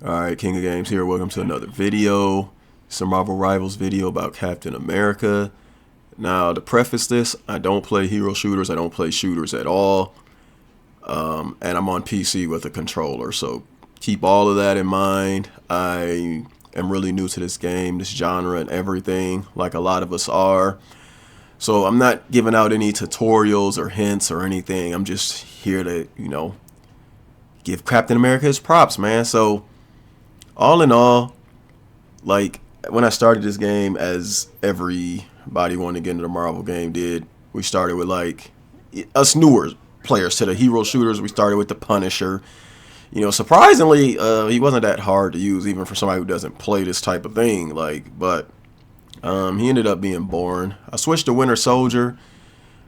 Alright, King of Games here. Welcome to another video. Some Marvel Rivals video about Captain America. Now, to preface this, I don't play hero shooters. I don't play shooters at all. And I'm on PC with a controller. So keep all of that in mind. I am really new to this game, this genre and everything, like a lot of us are. So I'm not giving out any tutorials or hints or anything. I'm just here to, give Captain America his props, man. So all in all, like when I started this game, as everybody wanting to get into the Marvel game did, we started with like us newer players to the hero shooters. We started with the Punisher. Surprisingly, he wasn't that hard to use, even for somebody who doesn't play this type of thing. But he ended up being boring. I switched to Winter Soldier.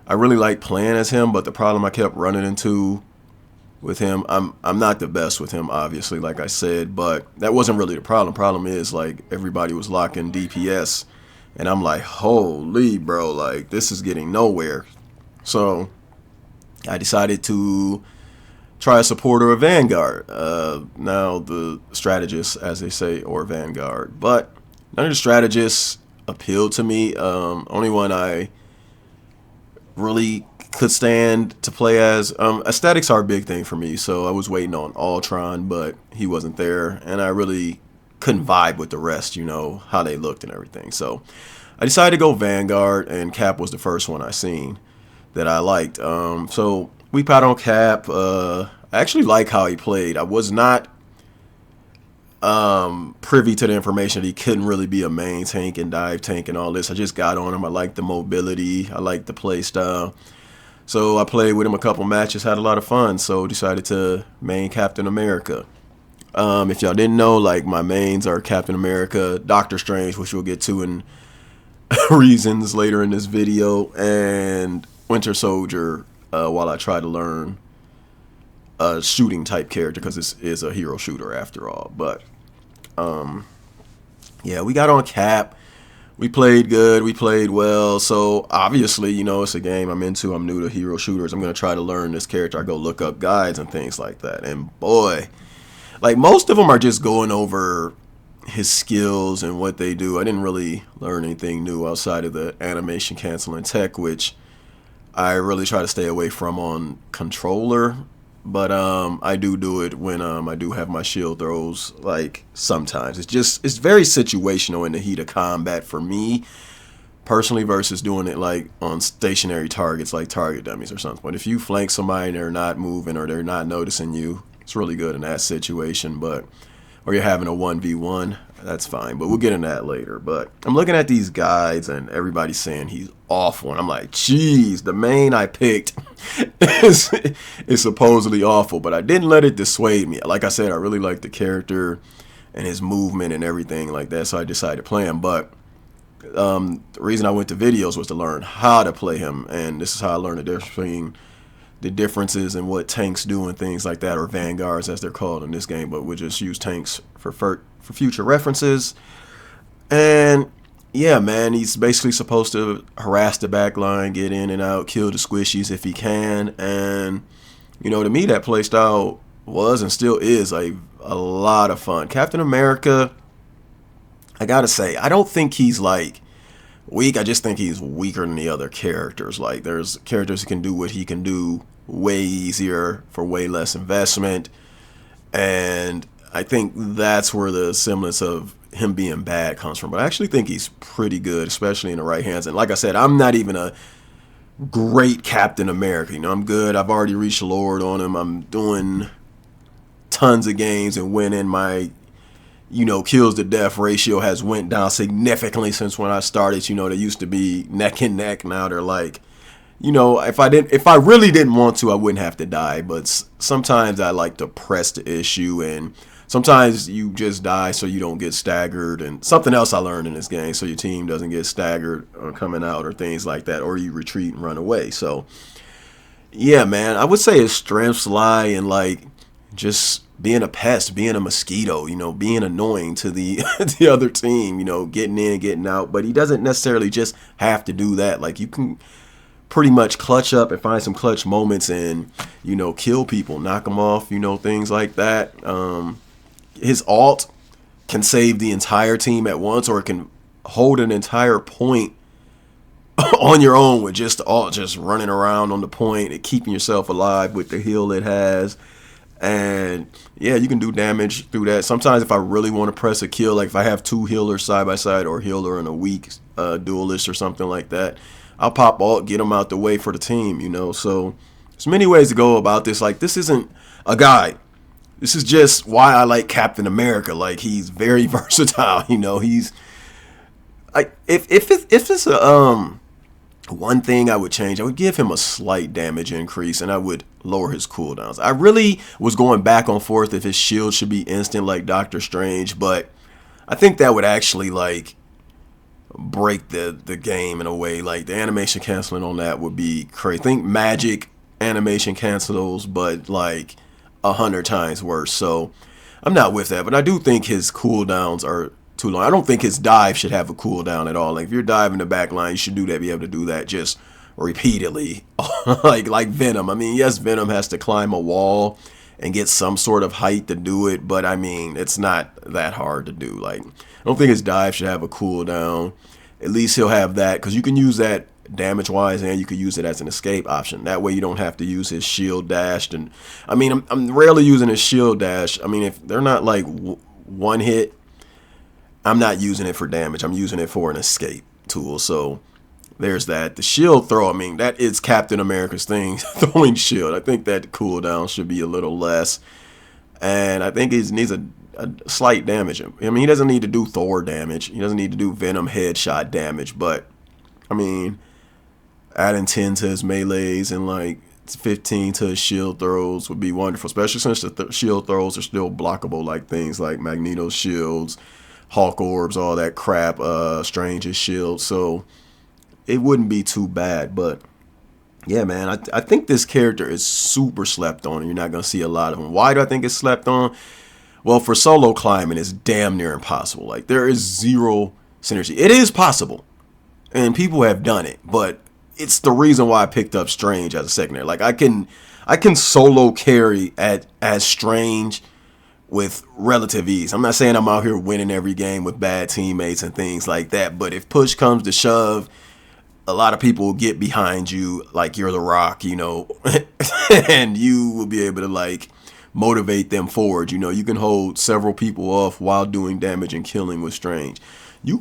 I really like playing as him, but the problem I kept running into with him, I'm not the best with him, obviously, like I said, but that wasn't really the problem. Problem is, like, everybody was locking DPS, and I'm like, holy bro, like, this is getting nowhere. So I decided to try a support or a Vanguard. Now the strategist, as they say, or Vanguard, but none of the strategists appealed to me. Only one I really could stand to play as. Aesthetics are a big thing for me, so I was waiting on Ultron, but he wasn't there, and I really couldn't vibe with the rest, how they looked and everything. So I decided to go Vanguard, and Cap was the first one I seen that I liked. So we pot on Cap. I actually like how he played. I was not privy to the information that he couldn't really be a main tank and dive tank and all this. I just got on him. I liked the mobility. I liked the play style. So I played with him a couple matches, had a lot of fun, so decided to main Captain America. If y'all didn't know, like, my mains are Captain America, Doctor Strange, which we'll get to in reasons later in this video, and Winter Soldier, while I try to learn a shooting type character, because this is a hero shooter after all. But yeah, we got on Cap. We played good. We played well. So obviously, it's a game I'm into. I'm new to hero shooters. I'm going to try to learn this character. I go look up guides and things like that. And boy, like, most of them are just going over his skills and what they do. I didn't really learn anything new outside of the animation canceling tech, which I really try to stay away from on controller. But I do it when I do have my shield throws, like, sometimes. It's very situational in the heat of combat for me, personally, versus doing it, like, on stationary targets, like target dummies or something. But if you flank somebody and they're not moving or they're not noticing you, it's really good in that situation. Or you're having a 1v1, that's fine. But we'll get into that later. But I'm looking at these guides and everybody's saying he's awful. And I'm like, geez, the main I picked is supposedly awful. But I didn't let it dissuade me. Like I said, I really like the character and his movement and everything like that. So I decided to play him. But the reason I went to videos was to learn how to play him. And this is how I learned the difference between the differences in what tanks do and things like that, or Vanguards as they're called in this game, but we'll just use tanks for future references. And yeah, man, he's basically supposed to harass the back line, get in and out, kill the squishies if he can. And to me, that playstyle was and still is a lot of fun. Captain America, I gotta say, I don't think he's like weak. I just think he's weaker than the other characters. Like, there's characters who can do what he can do way easier for way less investment, and I think that's where the semblance of him being bad comes from. But I actually think he's pretty good, especially in the right hands. And like I said, I'm not even a great Captain America. I'm good. I've already reached Lord on him. I'm doing tons of games and winning. My kills to death ratio has went down significantly since when I started. They used to be neck and neck. Now they're like, if I really didn't want to, I wouldn't have to die. But sometimes I like to press the issue, and sometimes you just die so you don't get staggered. And something else I learned in this game, so your team doesn't get staggered or coming out or things like that, or you retreat and run away. So yeah, man, I would say his strengths lie in, like, just being a pest, being a mosquito, being annoying to the the other team, getting in, getting out. But he doesn't necessarily just have to do that. Like, you can pretty much clutch up and find some clutch moments and, kill people, knock them off, things like that. his alt can save the entire team at once, or it can hold an entire point on your own with just the alt, just running around on the point and keeping yourself alive with the heal it has. And yeah, you can do damage through that. Sometimes if I really want to press a kill, like if I have two healers side by side, or a healer and a weak duelist or something like that, I'll pop alt, get them out the way for the team, you know. So there's many ways to go about this. Like, this isn't a guide. This is just why I like Captain America. Like, he's very versatile, you know. He's like, if it's a one thing I would change, I would give him a slight damage increase, and I would lower his cooldowns. I really was going back and forth if his shield should be instant like Doctor Strange, but I think that would actually like break the game in a way. Like, the animation canceling on that would be crazy. Think magic animation cancels, but like 100 times worse. So I'm not with that, but I do think his cooldowns are too long. I don't think his dive should have a cooldown at all. Like, if you're diving the back line, you should be able to do that just repeatedly. like Venom. I mean, yes, Venom has to climb a wall and get some sort of height to do it, but I mean, it's not that hard to do. Like, I don't think his dive should have a cooldown. At least he'll have that, because you can use that damage wise, and you could use it as an escape option. That way you don't have to use his shield dash. And I mean, I'm rarely using his shield dash. I mean, if they're not like one hit, I'm not using it for damage. I'm using it for an escape tool. So there's that. The shield throw, I mean, that is Captain America's thing, throwing shield. I think that cooldown should be a little less. And I think he needs a slight damage. I mean, he doesn't need to do Thor damage. He doesn't need to do Venom headshot damage. But, I mean, adding 10 to his melees and like 15 to his shield throws would be wonderful. Especially since the shield throws are still blockable, like things like Magneto's shields, Hulk orbs, all that crap, Strange's shield. So it wouldn't be too bad. But yeah, man, I think this character is super slept on, and you're not going to see a lot of him. Why do I think it's slept on? Well, for solo climbing, it's damn near impossible. Like, there is zero synergy. It is possible, and people have done it, but it's the reason why I picked up Strange as a secondary. Like, I can solo carry as Strange with relative ease. I'm not saying I'm out here winning every game with bad teammates and things like that, but if push comes to shove, a lot of people will get behind you like you're the Rock, you know, and you will be able to like motivate them forward. You know, you can hold several people off while doing damage and killing with Strange. You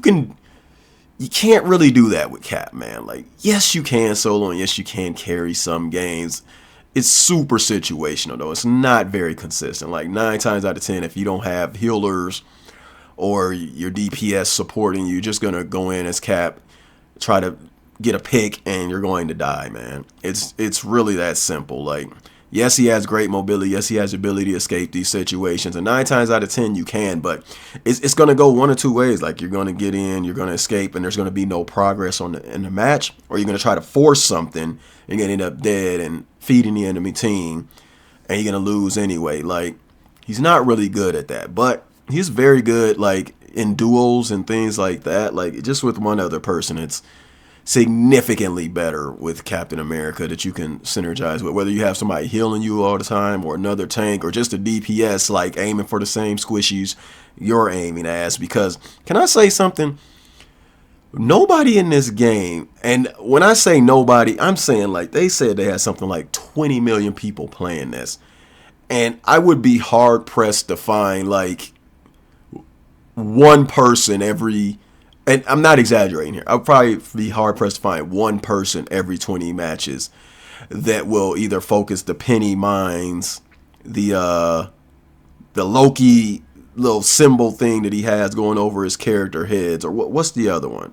can't really do that with Cap, man. Like, yes, you can solo, and yes, you can carry some games. It's super situational, though. It's not very consistent. Like, 9 times out of 10, if you don't have healers or your DPS supporting you, you're just going to go in as Cap, try to get a pick, and you're going to die, man. It's really that simple. Like, yes, he has great mobility. Yes, he has the ability to escape these situations. And 9 times out of 10, you can. But it's going to go one or two ways. Like, you're going to get in, you're going to escape, and there's going to be no progress in the match. Or you're going to try to force something, and you're going to end up dead and feeding the enemy team, and you're going to lose anyway. Like, he's not really good at that. But he's very good, like, in duels and things like that. Like, just with one other person, it's significantly better with Captain America that you can synergize with, whether you have somebody healing you all the time, or another tank, or just a DPS like aiming for the same squishies you're aiming as. Because, can I say something? Nobody in this game, and when I say nobody, I'm saying, like, they said they had something like 20 million people playing this, and I would be hard pressed to find like one person every, and I'm not exaggerating here, I'll probably be hard pressed to find one person every 20 matches that will either focus the penny mines, the Loki little symbol thing that he has going over his character heads, or what's the other one?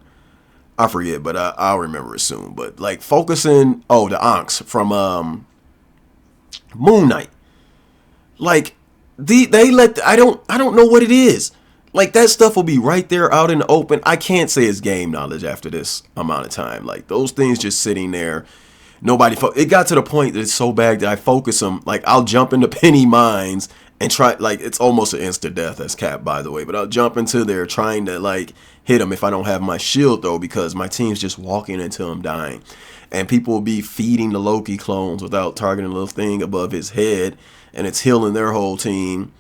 I forget, but I'll remember it soon. But like focusing, the Ankhs from Moon Knight. Like, they let, I don't know what it is. Like, that stuff will be right there out in the open. I can't say it's game knowledge after this amount of time. Like, those things just sitting there. Nobody, it got to the point that it's so bad that I focus them. Like, I'll jump into penny mines and try, like, it's almost an instant death as Cap, by the way. But I'll jump into there trying to, like, hit him if I don't have my shield, though, because my team's just walking until I'm dying. And people will be feeding the Loki clones without targeting a little thing above his head, and it's healing their whole team.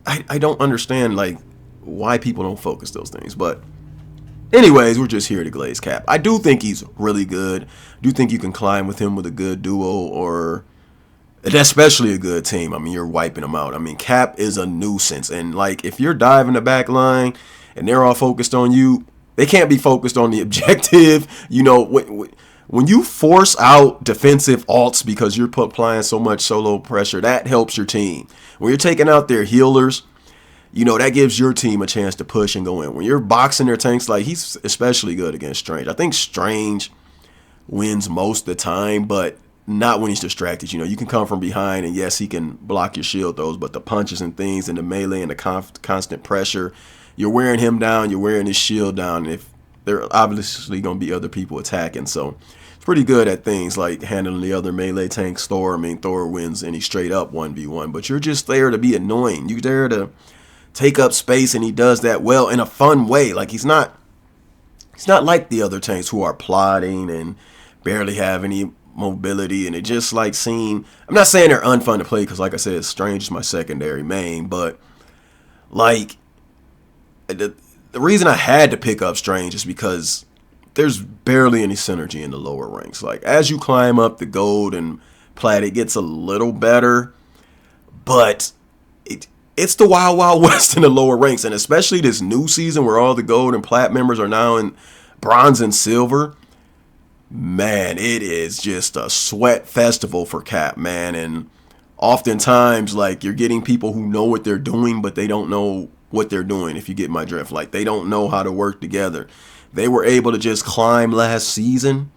I don't understand like why people don't focus those things. But anyways, we're just here to glaze Cap. I do think he's really good. I do think you can climb with him with a good duo or especially a good team. I mean, you're wiping them out. I mean, Cap is a nuisance. And like if you're diving the back line and they're all focused on you, they can't be focused on the objective. You know, when you force out defensive alts because you're applying so much solo pressure, that helps your team. When you're taking out their healers, you know, that gives your team a chance to push and go in. When you're boxing their tanks, like he's especially good against Strange. I think Strange wins most of the time, but not when he's distracted. You know, you can come from behind and yes, he can block your shield throws, but the punches and things and the melee and the constant pressure, you're wearing him down, you're wearing his shield down. And if there are obviously going to be other people attacking, so it's pretty good at things like handling the other melee tanks. Thor, I mean, Thor wins any straight up 1v1, but you're just there to be annoying. You're there to take up space, and he does that well in a fun way. Like he's not like the other tanks who are plotting and barely have any mobility, and it just like seem. I'm not saying they're unfun to play because, like I said, Strange is my secondary main, but like the reason I had to pick up Strange is because there's barely any synergy in the lower ranks. Like as you climb up the gold and plat, it gets a little better, but it's the wild, wild west in the lower ranks, and especially this new season where all the gold and plat members are now in bronze and silver. Man, it is just a sweat festival for Cap, man. And oftentimes, like, you're getting people who know what they're doing, but they don't know what they're doing, if you get my drift. Like, they don't know how to work together. They were able to just climb last season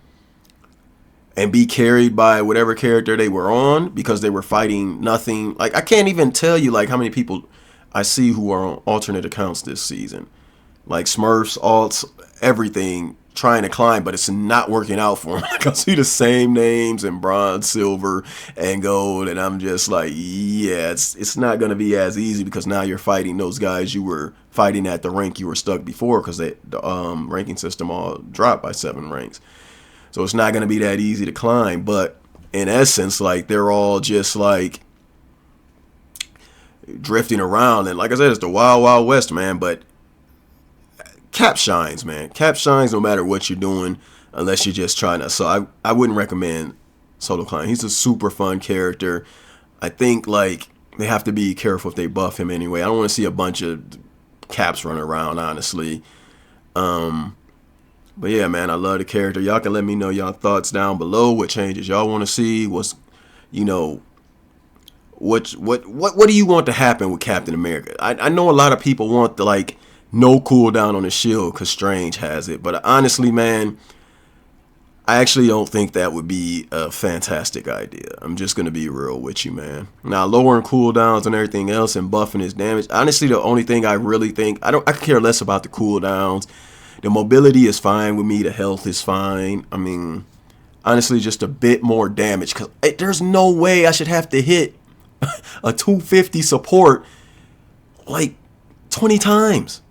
and be carried by whatever character they were on because they were fighting nothing. Like, I can't even tell you, like, how many people I see who are on alternate accounts this season. Like, Smurfs, alts, everything, trying to climb, but it's not working out for them. Like, I see the same names in bronze, silver, and gold, and I'm just like, yeah, it's not going to be as easy because now you're fighting those guys you were fighting at the rank you were stuck before because the ranking system all dropped by 7 ranks. So it's not going to be that easy to climb, but in essence, like, they're all just like drifting around, and like I said, it's the wild, wild west, man. But Cap shines, man. Cap shines no matter what you're doing, unless you're just trying to. So I wouldn't recommend solo climb. He's a super fun character. I think like they have to be careful if they buff him anyway. I don't want to see a bunch of Caps running around, honestly. But yeah, man, I love the character. Y'all can let me know y'all thoughts down below. What changes y'all want to see? What's, you know, what do you want to happen with Captain America? I know a lot of people want the like no cooldown on the shield because Strange has it, but honestly, man, I actually don't think that would be a fantastic idea. I'm just gonna be real with you, man. Now, lowering cooldowns and everything else and buffing his damage. Honestly, the only thing I really think I could care less about the cooldowns. The mobility is fine with me. The health is fine. I mean, honestly, just a bit more damage because there's no way I should have to hit a 250 support like 20 times.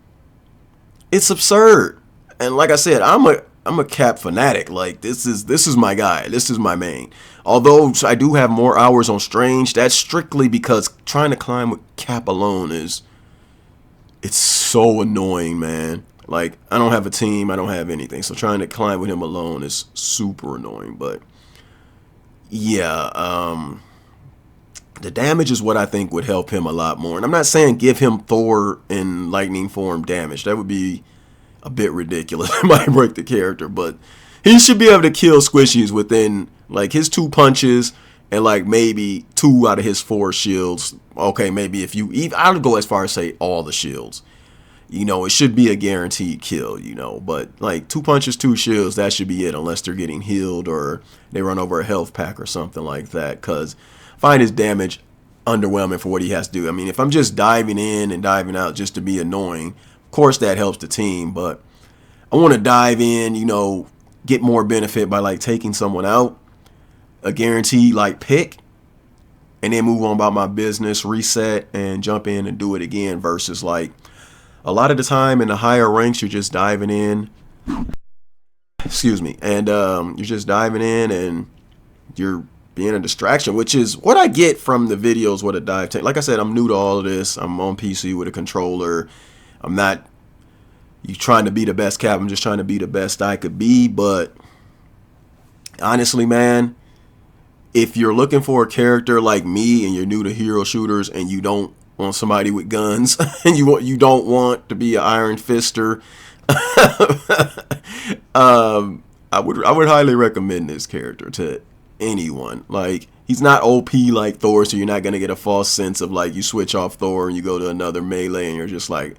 It's absurd. And like I said, I'm a Cap fanatic. Like this is my guy. This is my main. Although I do have more hours on Strange, that's strictly because trying to climb with Cap alone it's so annoying, man. Like, I don't have a team, I don't have anything, so trying to climb with him alone is super annoying. But yeah, the damage is what I think would help him a lot more. And I'm not saying give him Thor in lightning form damage. That would be a bit ridiculous. It might break the character, but he should be able to kill squishies within like his 2 punches and like maybe 2 out of his 4 shields. Okay, maybe if you even, I would go as far as say all the shields. You know, it should be a guaranteed kill, you know, but like 2 punches, 2 shields, that should be it unless they're getting healed or they run over a health pack or something like that, because I find his damage underwhelming for what he has to do. I mean, if I'm just diving in and diving out just to be annoying, of course that helps the team, but I want to dive in, you know, get more benefit by like taking someone out, a guaranteed like pick, and then move on about my business, reset, and jump in and do it again versus like, a lot of the time in the higher ranks, you're just diving in, and you're just diving in and you're being a distraction, which is what I get from the videos with a dive tank. Like I said, I'm new to all of this. I'm on PC with a controller. I'm not trying to be the best Cap. I'm just trying to be the best I could be. But honestly, man, if you're looking for a character like me and you're new to hero shooters and you don't want somebody with guns and you don't want to be an Iron Fister, I would highly recommend this character to anyone. Like, he's not OP like Thor, so you're not gonna get a false sense of like you switch off Thor and you go to another melee and you're just like,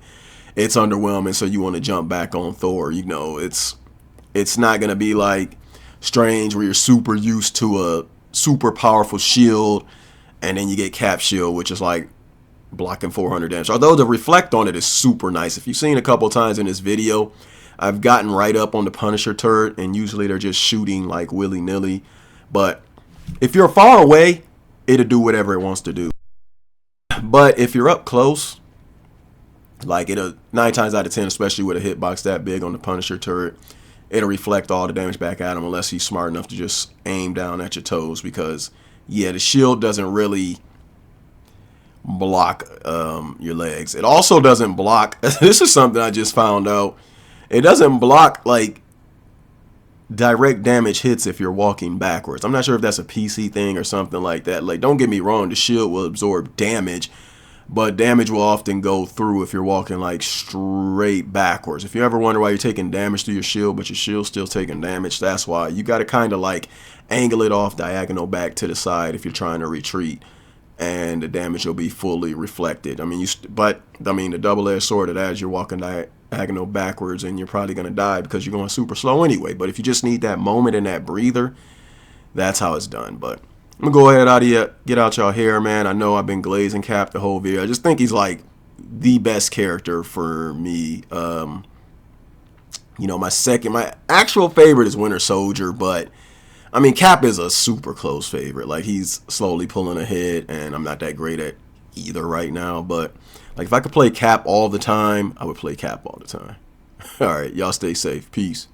it's underwhelming, so you want to jump back on Thor. You know, it's not gonna be like Strange where you're super used to a super powerful shield and then you get Cap shield, which is like blocking 400 damage. Although the reflect on it is super nice. If you've seen a couple times in this video, I've gotten right up on the Punisher turret and usually they're just shooting like willy-nilly. But if you're far away, it'll do whatever it wants to do. But if you're up close, like it'll 9 times out of 10, especially with a hitbox that big on the Punisher turret, it'll reflect all the damage back at him unless he's smart enough to just aim down at your toes. Because yeah, the shield doesn't really block your legs. It also doesn't block, this is something I just found out, it doesn't block like direct damage hits if you're walking backwards. I'm not sure if that's a PC thing or something like that. Like, don't get me wrong, the shield will absorb damage, but damage will often go through if you're walking like straight backwards. If you ever wonder why you're taking damage through your shield, but your shield's still taking damage, that's why. You got to kind of like angle it off diagonal back to the side if you're trying to retreat, and the damage will be fully reflected. I mean, the double-edged sword of that is you're walking diagonal backwards and you're probably going to die because you're going super slow anyway. But if you just need that moment and that breather, that's how it's done. But I'm going to go ahead get out y'all hair, man. I know I've been glazing Cap the whole video. I just think he's like the best character for me. You know, my actual favorite is Winter Soldier, but I mean, Cap is a super close favorite. Like, he's slowly pulling ahead, and I'm not that great at either right now. But, like, if I could play Cap all the time, I would play Cap all the time. All right, y'all stay safe. Peace.